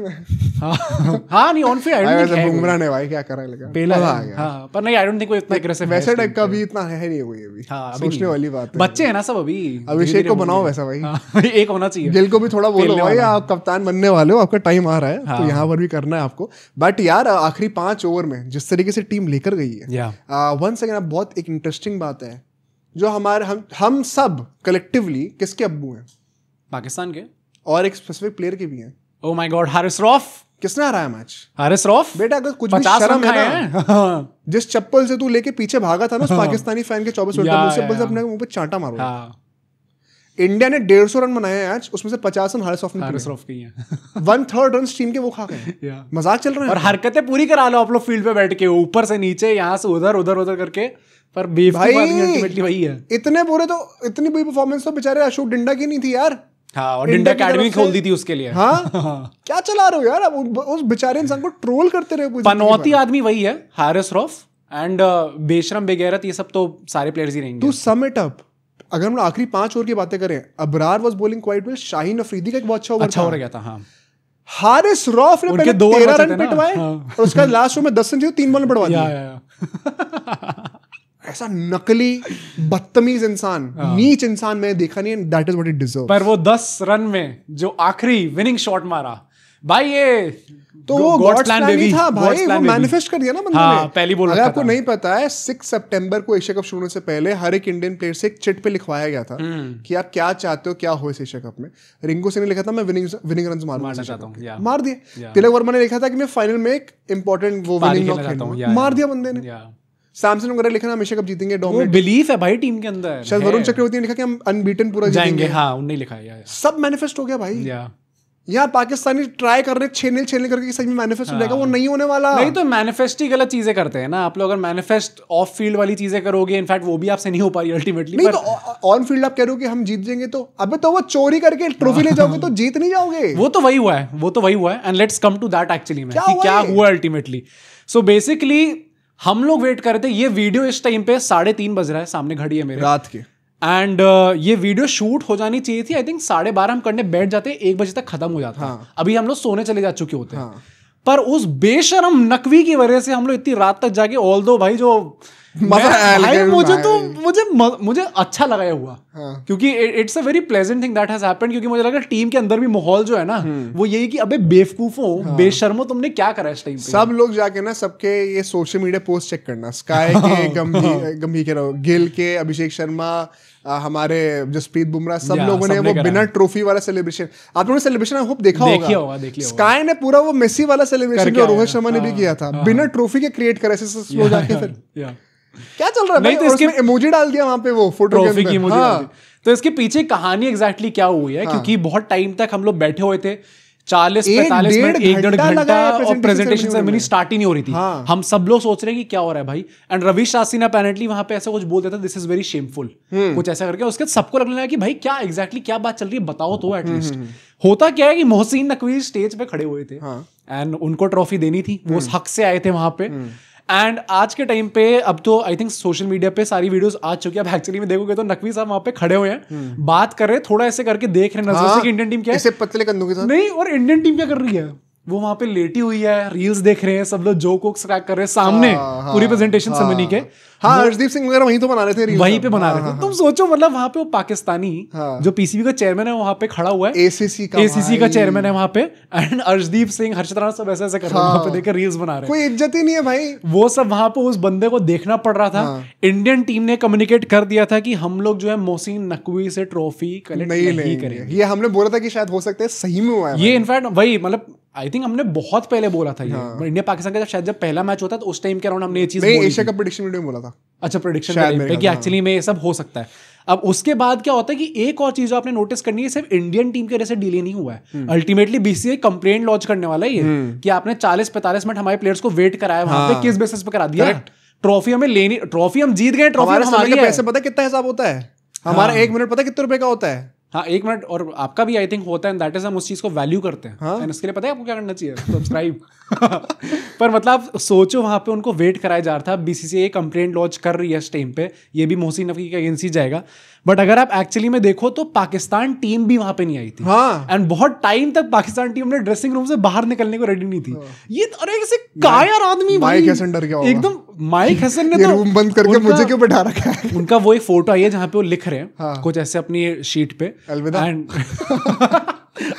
हाँ नहीं on field I don't think Bumrah ने भाई क्या करा लगा पहला हाँ पर नहीं आई डोंट थिंक कोई इतना एग्रेसिव वैसे टाइप का भी इतना है नहीं कोई अभी सोचने वाली बात है बच्चे हैं ना सब अभी अभिषेक को बनाओ वैसा भाई एक होना चाहिए गिल को भी थोड़ा बोलो भाई आप कप्तान बनने वाले हो आपका टाइम आ रहा है तो यहाँ पर भी करना है आपको बट यार आखिरी 5 ओवर में जिस तरीके से टीम लेकर गई है वन सेकंड बहुत एक इंटरेस्टिंग बात है जो हमारे हम सब कलेक्टिवली किसके अब्बू हैं पाकिस्तान के और एक स्पेसिफिक प्लेयर के भी हैं oh my God Haris Rauf किसने हराया मैच हारिस रऊफ बेटा अगर कुछ भी शर्म है ना जिस चप्पल से तू लेके पीछे भागा था ना उस पाकिस्तानी फैन के 24 मिनट में उसे बस अपने मुंह पे चांटा मारो इंडिया ने 150 रन बनाए आज उसमें से 50 रन हारिस रऊफ की हैं 1/3 रन टीम के वो खा गए मजाक चल रहा है और हरकतें पूरी करा लो आप लोग फील्ड पे बैठ के ऊपर से नीचे यहाँ से उधर उधर उधर करके पर अल्टीमेटली वही है इतने बुरे तो इतनी बुरी परफॉर्मेंस तो बेचारे अशोक डिंडा की नहीं थी यार हाँ और डिंडा अकेडमी खोल दी थी उसके लिए हाँ क्या चला रहे हो यार उस बेचारे इंसान को ट्रोल करते रहे पनौती आदमी वही है हारिस रऊफ एंड बेशरम बेगैरत ये सब तो सारे प्लेयर्स ही रहेंगे टू सम इट अप अगर हम आखिरी 5 ओवर की बातें करें Abrar was bowling quite well Shaheen Afridi का एक बहुत अच्छा ओवर गया था हाँ हारिस रऊफ ने पहले 13 रन पिटवाए और उसका लास्ट ओवर में 10 रन थे 3 बॉल में बढ़वा दिया ऐसा नकली बदतमीज इंसान नीच इंसान मैंने देखा नहीं that is what it deserves पर वो 10 रन में जो आखिरी विनिंग शॉट मारा भाई ये तो वो गॉड्स प्लान नहीं था भाई वो मैनिफेस्ट कर दिया ना बंदे ने पहली बॉल अगर आपको नहीं पता है 6 सितंबर को एशिया कप शुरू होने से पहले हर एक इंडियन प्लेयर से एक चिट पे लिखवाया गया था कि आप क्या चाहते हो क्या हो इस एशिया कप में रिंकू सिंह ने लिखा था मैं विनिंग रन्स मारना चाहता हूं मार दिए तिलक वर्मा ने लिखा था कि मैं फाइनल में एक इंपॉर्टेंट वो विनिंग नॉक खेलूंगा मार दिया बंदे ने सैमसन वगैरह लिखा हम एशिया कप जीतेंगे डोमिनेट बिलीफ है भाई टीम के अंदर शायद वरुण चक्रवर्ती ने लिखा कि हम अनबीटन पूरा जीतेंगे हाँ उन्होंने लिखा है सब मैनिफेस्ट हो गया भाई यहाँ पाकिस्तानी ट्राई कर रहे 6-0 करके सही में मैनिफेस्ट हो जाएगा वो नहीं होने वाला नहीं तो मैनिफेस्ट ही गलत चीजें करते हैं ना आप लोग अगर मैनिफेस्ट ऑफ फील्ड वाली चीजें करोगे इनफैक्ट वो भी आपसे नहीं हो पाई अल्टीमेटली नहीं तो ऑन फील्ड आप कह रहे हो कि हम जीत जाएंगे तो अबे तो वो चोरी करके ट्रॉफी ले जाओगे तो जीत नहीं जाओगे वो तो वही हुआ है and let's come to that actually में कि क्या हुआ अल्टीमेटली सो बेसिकली हम लोग वेट कर रहे थे ये वीडियो इस टाइम पे 3:30 बज रहा है सामने घड़ी है मेरे रात के एंड ये वीडियो शूट हो जानी चाहिए थी आई थिंक 12:30 हम करने बैठ जाते 1 बजे तक खत्म हो जाता अभी हम लोग सोने चले जा चुके होते हैं पर उस बेशरम नकवी की वजह से हम लोग इतनी रात तक जाके ऑल दो भाई जो भाई मुझे अच्छा लगा हुआ क्योंकि it's a very pleasant thing that has happened क्योंकि मुझे लगा टीम के अंदर भी माहौल जो है ना वो यही कि अबे बेवकूफो बेशर्मो तुमने क्या करा इस टाइम पे सब लोग जाके ना सबके ये सोशल मीडिया पोस्ट चेक करना स्काई के गंभीर के रहो गिल के अभिषेक शर्मा हमारे जसप्रीत बुमराह सब लोगों ने वो बिना ट्रॉफी वाला सेलिब्रेशन आप लोगों ने सेलिब्रेशन आई होप देखा होगा स्काई ने पूरा वो मेसी वाला सेलिब्रेशन जो रोहित शर्मा ने भी किया था बिना ट्रॉफी के क्रिएट करा ऐसे जाके फिर क्या चल रहा है नहीं तो इसके इमोजी डाल दिया वहां पे वो फोटो ट्रॉफी की इमोजी तो इसके पीछे कहानी एग्जैक्टली क्या हुई है क्योंकि बहुत टाइम तक हम लोग बैठे हुए थे 40-45 मिनट 1-1.5 घंटा और प्रेजेंटेशन सेरेमनी स्टार्ट ही नहीं हो रही थी हम सब लोग सोच रहे हैं कि क्या हो रहा है भाई एंड रवि शास्त्री ने अपैरेंटली वहां पे ऐसा कुछ बोल दिया था दिस इज वेरी शेमफुल कुछ ऐसा करके उसके सबको लगने लगा कि भाई क्या एग्जैक्टली क्या बात चल रही है बताओ तो एटलीस्ट होता क्या है कि मोहसिन नकवी स्टेज पे खड़े हुए थे एंड उनको ट्रॉफी देनी थी वो उस हक से आए थे वहां पे एंड आज के टाइम पे अब तो आई थिंक सोशल मीडिया पे सारी वीडियोस आ चुकी है अब एक्चुअली में देखोगे तो नकवी साहब वहां पे खड़े हुए हैं बात कर रहे थोड़ा ऐसे करके देख रहे हैं नजर से कि इंडियन टीम क्या है ऐसे पतले कंधों के साथ नहीं और इंडियन टीम क्या कर रही है वो वहां पे लेटी हुई है रील्स देख रहे हैं सब लोग जोक क्रैक कर रहे हैं सामने पूरी प्रेजेंटेशन सेरेमनी के हर्षदीप सिंह वगैरह वहीं तो बना रहे थे वहीं पे बना रहे थे तुम सोचो मतलब वहां पे वो पाकिस्तानी जो पीसीबी का चेयरमैन है वहां पे खड़ा हुआ है एसीसी का चेयरमैन है वहां पे एंड अर्शदीप सिंह हर्षद राणा सब ऐसे कर रहे हैं वहां पे देख रील्स बना रहे हैं कोई इज्जत ही नहीं है भाई वो सब वहां पे उस बंदे को देखना पड़ रहा था इंडियन टीम ने कम्युनिकेट कर दिया था कि हम लोग जो है मोहसिन नकवी से ट्रॉफी कलेक्ट नहीं करेंगे ये हमने बोला था कि शायद हो सकता है सही में हुआ है ये इनफैक्ट वही मतलब आई थिंक हमने बहुत पहले बोला था ये इंडिया पाकिस्तान का शायद जब पहला मैच होता था उस टाइम के अराउंड हमने ये चीज बोली एशिया कप प्रेडिक्शन वीडियो में बोला था अच्छा प्रेडिक्शन पे कि एक्चुअली में ये सब हो सकता है अब उसके बाद क्या होता है कि एक और चीज आपने नोटिस करनी है सिर्फ इंडियन टीम के वजह से डिले नहीं हुआ है अल्टीमेटली बीसीसीआई कंप्लेंट लॉन्च करने वाला है ये कि आपने 40-45 मिनट हमारे प्लेयर्स को वेट कराया वहां पे किस बेसिस पे करा दिया ट्रॉफी हमें लेनी ट्रॉफी हम जीत गए ट्रॉफी हमारी है पैसे पता कितना हिसाब होता है हमारा 1 मिनट पता कितने रुपए का होता है हाँ 1 मिनट और आपका भी आई थिंक होता है दैट इज हम उस चीज को वैल्यू करते हैं एंड इसके लिए पता है आपको क्या करना चाहिए सब्सक्राइब पर मतलब सोचो वहां पे उनको वेट कराया जा रहा था, बीसीसीआई कंप्लेंट लॉन्च कर रही है इस टाइम पे, ये भी मोहसिन नकवी के अगेंस्ट ही जाएगा। बट अगर आप एक्चुअली में देखो तो पाकिस्तान टीम भी वहां पे नहीं आई थी। हाँ। एंड बहुत टाइम तक पाकिस्तान टीम ने ड्रेसिंग रूम से बाहर निकलने को रेडी नहीं थी। ये अरे ऐसे कायर आदमी, माइक हसन डर गया होगा एकदम। माइक हसन ने तो रूम बंद करके मुझे क्यों बैठा रखा है। उनका वो एक फोटो आई है जहां पे वो लिख रहे हैं कुछ ऐसे अपनी शीट पे, अलविदा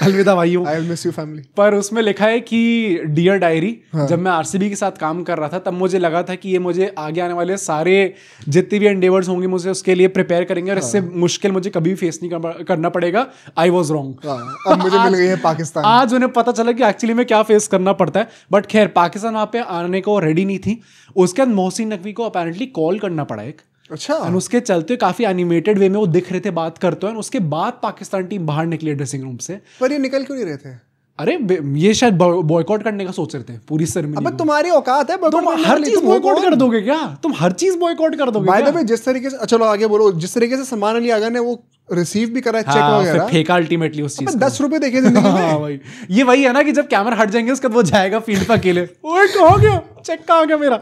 अलविदा भाइयों, I will miss you family. पर उसमें लिखा है कि डियर डायरी, जब मैं आरसीबी के साथ काम कर रहा था तब मुझे लगा था कि ये मुझे आगे आने वाले सारे जितने भी एंडेवर्स होंगे मुझे उसके लिए प्रिपेयर करेंगे और इससे मुश्किल मुझे कभी फेस नहीं करना पड़ेगा। I was wrong. अब मुझे मिल गई है पाकिस्तान। आज उन्हें पता चला कि एक्चुअली में क्या फेस करना पड़ता है। बट खैर पाकिस्तान वहां पे आने को रेडी नहीं थी। उसके बाद मोहसिन नकवी को अपेरेंटली कॉल करना पड़ा एक, अच्छा, और उसके चलते काफी एनिमेटेड वे में वो दिख रहे थे, बात करते हैं। उसके बाद पाकिस्तान टीम बाहर निकली ड्रेसिंग रूम से। पर ये निकल क्यों नहीं रहे थे? अरे ये शायद बॉयकॉट करने का सोच रहे थे पूरी सेरेमनी। अबे तुम्हारी औकात है, तुम हर चीज बॉयकॉट कर दोगे क्या? तुम हर चीज बॉयकॉट कर दोगे? बाय द वे जिस तरीके से, चलो आगे बोलो, जिस तरीके से सलमान अली आगा ने वो रिसीव भी करा, चेक वगैरह फेंका अल्टीमेटली उस चीज। 10 रुपए देखे जिंदगी में। भाई ये वही है ना कि जब कैमरा हट जाएंगे उसके बाद वो जाएगा फील्ड पर अकेले, ओए कहाँ गया, चेक कहाँ गया मेरा।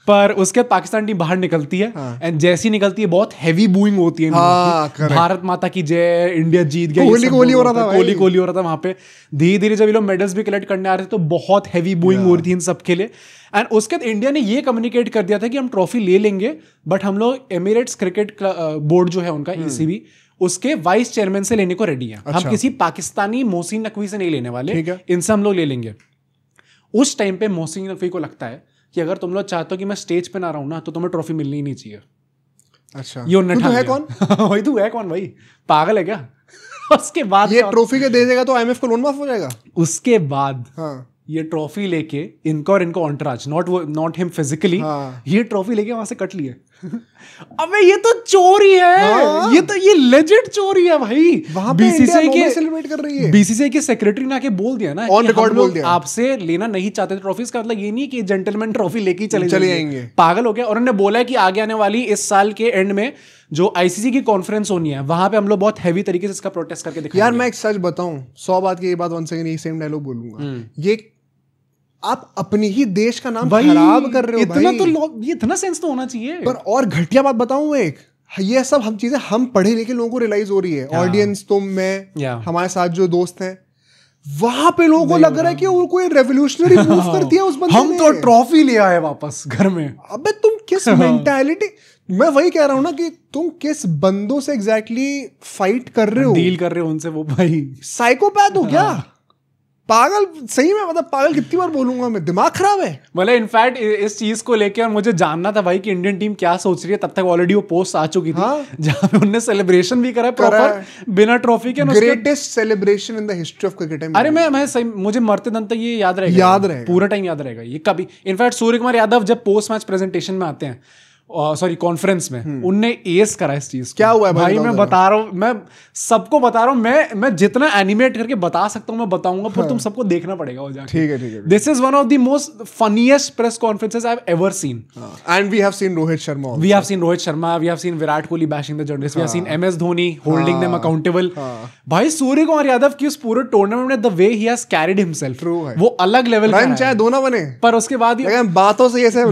पर उसके बाद पाकिस्तान टीम बाहर निकलती है एंड जैसी निकलती है बहुत हैवी बूइंग होती है। भारत माता की जय, इंडिया जीत गया, कोहली हो रहा था, कोहली हो रहा था वहां पे। धीरे धीरे जब ये लोग मेडल्स भी कलेक्ट करने आ रहे थे तो बहुत हैवी बूइंग हो रही थी इन सब के लिए। एंड उसके बाद इंडिया ने ये कम्युनिकेट कर दिया था कि हम ट्रॉफी ले लेंगे, बट हम लोग एमिरेट्स क्रिकेट बोर्ड जो है उनका ECB, उसके वाइस चेयरमैन से लेने को रेडी है। हम किसी पाकिस्तानी मोहसिन नकवी से नहीं लेने वाले, इनसे हम लोग ले लेंगे। उस टाइम पे मोहसिन नकवी को लगता है कि अगर तुम लोग चाहते हो कि मैं स्टेज पे ना रहूं ना तो तुम्हें ट्रॉफी मिलनी ही नहीं चाहिए। अच्छा, ये उन्हें तू है कौन? वही तू है कौन भाई, पागल है क्या? उसके बाद ये ट्रॉफी के दे देगा तो IMF को लोन माफ हो जाएगा। उसके बाद ये ट्रॉफी लेके इनको और इनको ऑन्टराज, नॉट हिम फिजिकली, ये ट्रॉफी लेके वहां से कट लिए। अबे ये तो चोरी है, ये लेजेंड चोरी है भाई। बीसीसीआई के सेलिब्रेट कर रही है। बीसीसीआई के सेक्रेटरी ने आके बोल दिया ना, ऑन रिकॉर्ड बोल दिया, आपसे लेना नहीं चाहते ट्रॉफीज का मतलब ये नहीं कि जेंटलमैन ट्रॉफी लेके चले जाएंगे। पागल हो गया। और उन्होंने बोला है कि आगे आने वाली इस साल के एंड में जो ICC की कॉन्फ्रेंस होनी है वहां पे हम लोग बहुत हैवी तरीके से इसका प्रोटेस्ट करके दिखाएंगे। यार मैं एक सच बताऊं, 100 बात की ये बात, 1 सेकंड ये सेम डायलॉग बोलूंगा, ये आप अपने ही देश का नाम खराब कर रहे हो इतना भाई। तो ये इतना सेंस तो होना चाहिए। पर और घटिया बात बताऊं एक, ये सब हम चीजें हम पढ़े लिखे लोगों को रियलाइज हो रही है, ऑडियंस, तुम, मैं, हमारे साथ जो दोस्त हैं, वहां पे लोगों को लग रहा है कि वो कोई रेवोल्यूशनरी मूव करती है उस बंदे हम तो ट्रॉफी ले आए वापस घर में। अबे तुम किस मेंटालिटी, मैं वही कह रहा हूं ना कि तुम किस बंदों से एग्जैक्टली फाइट कर रहे हो, डील कर रहे हो उनसे, वो भाई साइकोपैथ हो क्या? पागल सही में, मतलब पागल कितनी बार बोलूंगा मैं, दिमाग खराब है। मतलब इनफैक्ट इस चीज को लेकर मुझे जानना था भाई कि इंडियन टीम क्या सोच रही है। तब तक ऑलरेडी वो पोस्ट आ चुकी थी जहां पे उन्होंने सेलिब्रेशन भी करा प्रॉपर बिना ट्रॉफी के। Greatest celebration in the history of cricket. अरे मैं सही, मुझे मरते दम तक ये याद रहेगा, पूरा टाइम याद रहेगा ये कभी। इनफैक्ट सूर्य कुमार यादव जब पोस्ट मैच प्रेजेंटेशन में आते हैं, सॉरी कॉन्फ्रेंस में, उनने एस करा इस चीज। क्या हुआ है भाई? मैं बता रहा हूँ, मैं सबको बता रहा हूँ, मैं जितना एनिमेट करके बता सकता हूँ मैं बताऊंगा, पर तुम सबको देखना पड़ेगा वो जाके। ठीक है। This is one of the most funniest press conferences I have ever seen. And we have seen Rohit Sharma, we have seen Virat Kohli bashing the journalist, we have seen MS Dhoni holding them accountable. भाई सूर्य कुमार यादव की उस पूरे टूर्नामेंट में the way he has carried himself, वो अलग level का है, चाहे दो ना बने, पर उसके बाद बातों से ऐसे।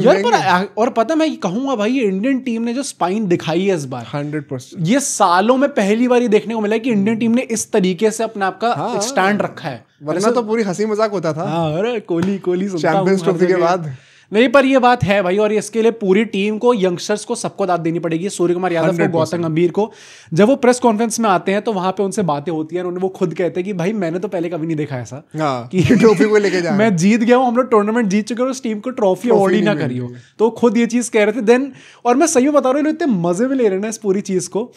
और पता मैं कहूंगा भाई, इंडियन टीम ने जो स्पाइन दिखाई है इस बार 100%, ये सालों में पहली बार ये देखने को मिला कि इंडियन टीम ने इस तरीके से अपने आप का स्टैंड रखा है। वरना तो पूरी हंसी मजाक होता था। अरे कोहली चैंपियंस ट्रॉफी के बाद नहीं, पर ये बात है भाई। और इसके लिए पूरी टीम को, यंगस्टर्स को, सबको दाद देनी पड़ेगी। सूर्य कुमार यादव को, गौतम गंभीर को, जब वो प्रेस कॉन्फ्रेंस में आते हैं तो वहां पे उनसे बातें होती हैं, उन्हें वो खुद कहते हैं कि भाई मैंने तो पहले कभी नहीं देखा ऐसा कि ट्रॉफी को लेके जा, मैं जीत गया हूँ, हम लोग टूर्नामेंट जीत चुके हैं, उस टीम को ट्रॉफी अवार्ड ही ना करी हो। तो खुद ये चीज कह रहे थे देन। और मैं सही में बता रहा हूँ, इतने मजे में ले रहे हैं ना इस पूरी चीज को।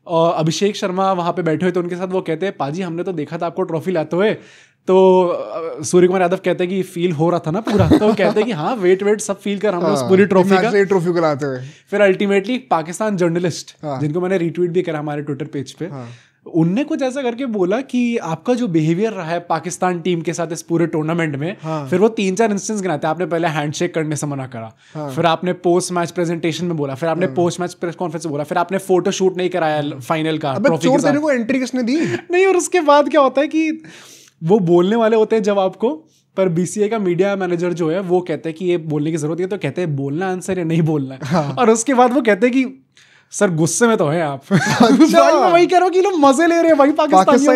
और अभिषेक शर्मा वहां पे बैठे हुए थे उनके साथ, वो कहते हैं पाजी हमने तो देखा था आपको ट्रॉफी लाते हुए। तो सूर्य कुमार यादव कहते हैं कि फील हो रहा था ना पूरा, तो कहते हैं कि हाँ वेट सब फील कर हमने उस पूरी ट्रॉफी को लाते हुए। फिर अल्टीमेटली पाकिस्तान जर्नलिस्ट, जिनको मैंने रीट्वीट भी करा हमारे ट्विटर पेज पे, उनने कुछ ऐसा करके बोला कि आपका जो बिहेवियर रहा है पाकिस्तान टीम के साथ इस पूरे टूर्नामेंट में, फिर वो 3-4 इंस्टेंस गिनाते हैं। आपने पहले हैंडशेक करने से मना करा, फिर आपने पोस्ट मैच प्रेजेंटेशन में बोला, फिर आपने पोस्ट मैच प्रेस कॉन्फ्रेंस में बोला, फिर आपने फोटो शूट नहीं कराया फाइनल का ट्रॉफी के साथ। एंट्री किसने दी? नहीं, और उसके बाद क्या होता है कि वो बोलने वाले होते हैं जब आपको, पर बीसीए का मीडिया मैनेजर जो है वो कहते हैं कि ये बोलने की जरूरत है, तो कहते हैं बोलना आंसर या नहीं बोलना है। और उसके बाद वो कहते हैं कि सर गुस्से में तो है आप। अच्छा। भाई मैं वही कह रहा हूँ कि लोग मजे ले रहे हैं भाई, पाकिस्तानी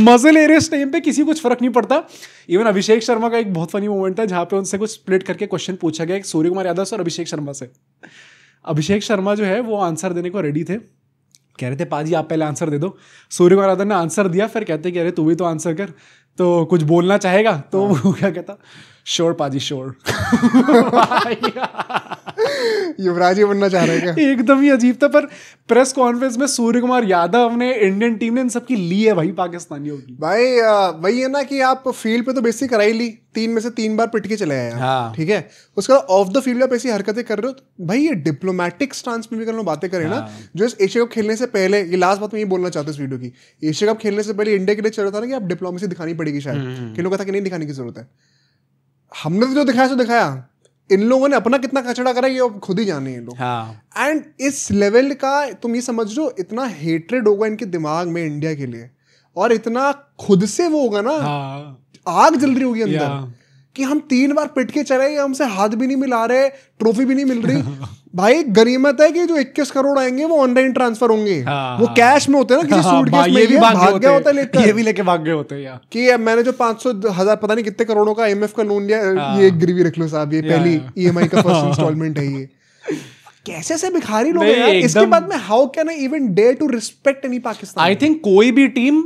मजे ले रहे हैं इस टाइम पे, किसी कुछ फर्क नहीं पड़ता। इवन अभिषेक शर्मा का एक बहुत फनी मोमेंट था जहाँ पे उनसे कुछ स्प्लिट करके क्वेश्चन पूछा गया सूर्य कुमार यादव से और अभिषेक शर्मा से। अभिषेक शर्मा जो है वो आंसर देने को रेडी थे, कह रहे थे पाजी आप पहले आंसर दे दो। सूर्य कुमार यादव ने आंसर दिया, फिर कहते कि अरे तू भी तो आंसर कर, तो कुछ बोलना चाहेगा? तो वो क्या कहता, श्योर पाजी श्योर। युवराज ही बनना चाह रहे हैं क्या? एकदम ही अजीब था। पर प्रेस कॉन्फ्रेंस में सूर्य कुमार यादव ने इंडियन टीम ने इन सब की ली है भाई पाकिस्तानियों की। भाई वही है ना कि आप फील्ड पे तो बेसिक करा ही ली, 3 में से 3 बार पिट के चले आए। हाँ। ठीक है, उसके बाद ऑफ द फील्ड आप ऐसी हरकतें कर रहे हो तो भाई ये डिप्लोमेटिक स्टांस में भी कर लो बातें करें ना। जो इस एशिया कप खेलने से पहले, ये लास्ट बात मैं ये बोलना चाहता हूँ इस वीडियो की, एशिया कप खेलने से पहले इंडिया के लिए चल रहा था ना कि आप डिप्लोमेसी दिखानी पड़ेगी शायद, कि लोगों का था कि नहीं दिखाने की जरूरत है। हमने तो जो दिखाया सो दिखाया, इन लोगों ने अपना कितना कचड़ा करा ये खुद ही जाने हैं लोग। एंड इस लेवल का तुम ये समझ लो, इतना हेट्रेड होगा इनके दिमाग में इंडिया के लिए, और इतना खुद से वो होगा ना, आग जल रही होगी अंदर कि हम 3 बार पिट के चले, हमसे हाथ भी नहीं मिला रहे, ट्रॉफी भी नहीं मिल रही। भाई गनीमत है कि जो 21 करोड़ आएंगे वो ऑनलाइन ट्रांसफर होंगे, वो कैश में होते हैं ना, किसी सूटकेस में ये भाग गया होता है लेकर, ये भी लेके भाग गए होते हैं यार कि मैंने जो 500,000 पता नहीं कितने करोड़ों का IMF का लोन लिया, ये गिरवी रख लो साहब, ये पहली EMI का फर्स्ट इंस्टॉलमेंट है। ये कैसे से भिखारी लोग हैं यार। इसके बाद में how can I even dare to respect any Pakistan? I think कोई भी टीम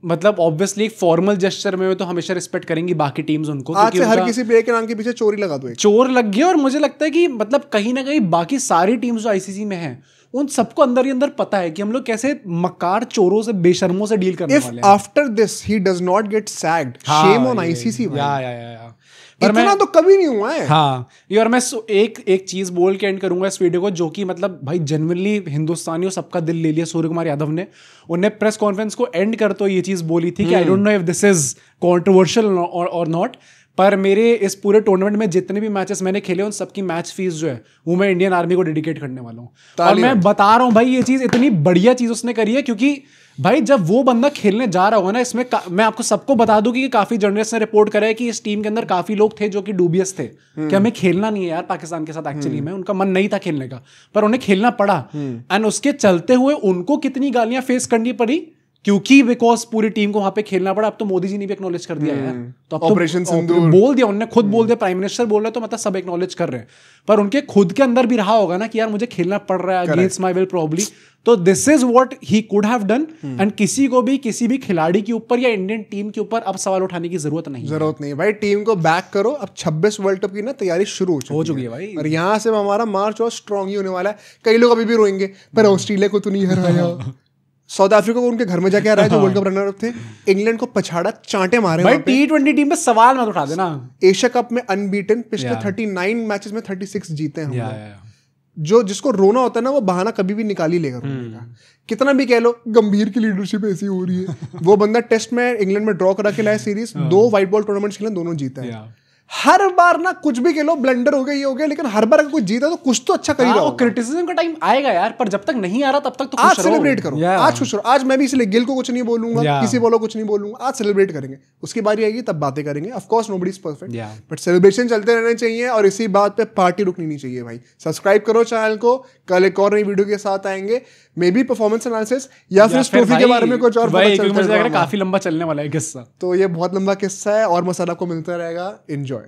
मतलब ऑब्वियसली एक फॉर्मल जेस्चर में तो हमेशा रिस्पेक्ट करेंगी बाकी टीम्स उनको। आज से हर किसी प्लेयर के नाम के पीछे चोरी लगा दो, चोर लग गया। और मुझे लगता है कि मतलब कहीं ना कहीं बाकी सारी टीम्स जो आईसीसी में हैं उन सबको अंदर ही अंदर पता है कि हम लोग कैसे मक्कार चोरों से, बेशर्मों से डील करने वाले हैं। After this he does not get sacked, shame on ICC. या इतना तो कभी नहीं हुआ है। हाँ यार, मैं एक चीज बोल के एंड करूंगा इस वीडियो को, जो कि मतलब भाई जेन्युइनली हिंदुस्तानियों सबका दिल ले लिया सूर्य कुमार यादव ने। उन्हें प्रेस कॉन्फ्रेंस को एंड कर तो ये चीज बोली थी कि I don't know if this is controversial और नॉट, पर मेरे इस पूरे टूर्नामेंट में जितने भी मैचेस मैंने खेले उन सबकी मैच फीस जो है वो मैं इंडियन आर्मी को डेडिकेट करने वाला हूँ। और मैं बता रहा हूँ भाई, ये चीज इतनी बढ़िया चीज उसने करी है, क्योंकि भाई जब वो बंदा खेलने जा रहा होगा ना, इसमें मैं आपको सबको बता दूं कि काफी जर्नलिस्ट ने रिपोर्ट करा है कि इस टीम के अंदर काफी लोग थे जो कि डूबियस थे कि हमें खेलना नहीं है यार पाकिस्तान के साथ। एक्चुअली में उनका मन नहीं था खेलने का, पर उन्हें खेलना पड़ा। एंड उसके चलते हुए उनको कितनी गालियां फेस करनी पड़ी, क्योंकि बिकॉज पूरी टीम को वहां पे खेलना पड़ा। अब तो मोदी जी ने भी एक्नॉलेज कर दिया यार, तो अब ऑपरेशन तो बोल दिया उन्होंने, खुद बोल दिया, प्राइम मिनिस्टर बोल रहे, तो मतलब सब एक्नॉलेज कर रहे हैं। पर उनके खुद के अंदर भी रहा होगा ना कि यार मुझे खेलना पड़ रहा है अगेंस्ट माय विल प्रॉब्ली। तो this is what he could have done. And किसी को भी किसी भी खिलाड़ी के ऊपर या इंडियन टीम के ऊपर अब सवाल उठाने की जरूरत नहीं भाई। टीम को बैक करो। अब 26 वर्ल्ड कप की ना तैयारी शुरू हो चुकी है भाई, और यहाँ से हमारा मार्च और स्ट्रॉन्ग ही होने वाला है। कई लोग अभी भी रोएंगे, पर ऑस्ट्रेलिया को तो नहीं हराया, साउथ अफ्रीका को उनके घर में जाके आ रहा है जो वर्ल्ड कप रनर अप थे, इंग्लैंड को पछाड़ा, चांटे मारे भाई। T20 टीम पे सवाल मत उठा देना। एशिया कप में अनबीटन, पिछले 39 मैचेस में 36 जीते हैं हम। जो जिसको रोना होता है ना, वो बहाना कभी भी निकाल ही लेगा रोने का। कितना भी कह लो गंभीर की लीडरशिप ऐसी हो रही है। वो बंदा टेस्ट में इंग्लैंड में ड्रॉ करा के लाया सीरीज, 2 व्हाइट बॉल टूर्नामेंट्स खेले, दोनों जीता है। हर बार ना कुछ भी कह लो, ब्लंडर हो गया, ये हो गया, लेकिन हर बार अगर कुछ जीता तो कुछ तो अच्छा कर ही रहा होगा। क्रिटिसिज्म का टाइम आएगा यार, पर जब तक नहीं आ रहा तब तक तो आज सेलिब्रेट करो। आज खुश रहो। आज मैं भी इसलिए गिल को कुछ नहीं बोलूंगा, किसी बोलो कुछ नहीं बोलूंगा। आज सेलिब्रेट करेंगे, उसकी बारी आएगी तब बातें करेंगे। Of course nobody is perfect, but celebration चलते रहने चाहिए, और इसी बात पे पार्टी रुकनी नहीं चाहिए भाई। सब्सक्राइब करो चैनल को, कल एक और नई वीडियो के साथ आएंगे, मे बी परफॉर्मेंस एनालिसिस या फिर ट्रॉफी के बारे में कुछ और पता चलता है। काफी लंबा चलने वाला है किस्सा, तो ये बहुत लंबा किस्सा है और मसाला आपको मिलता रहेगा। एंजॉय।